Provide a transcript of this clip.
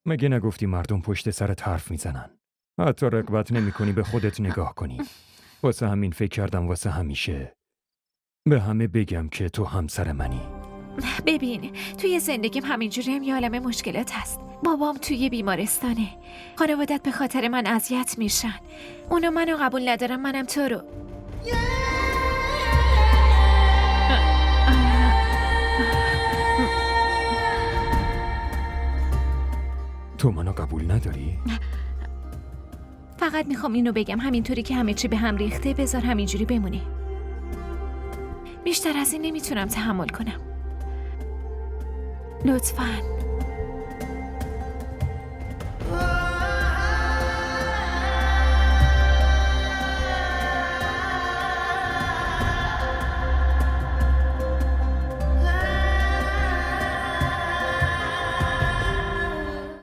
مگه نگفتی مردم پشت سرت حرف میزنن؟ حتی رغبت نمی کنی به خودت نگاه کنی. واسه همین فکر کردم واسه همیشه به همه بگم که تو همسر منی. ببین، توی زندگیم همینجوری هم یه عالمه مشکلات هست. بابام توی بیمارستانه. خانوادت به خاطر من اذیت میشن. اونا منو قبول ندارن، منم تو رو. تو منو قبول نداری؟ فقط میخوام اینو بگم، همینطوری که همه چی به هم ریخته بذار همینجوری بمونه. بیشتر از این نمیتونم تحمل کنم. لطفاً.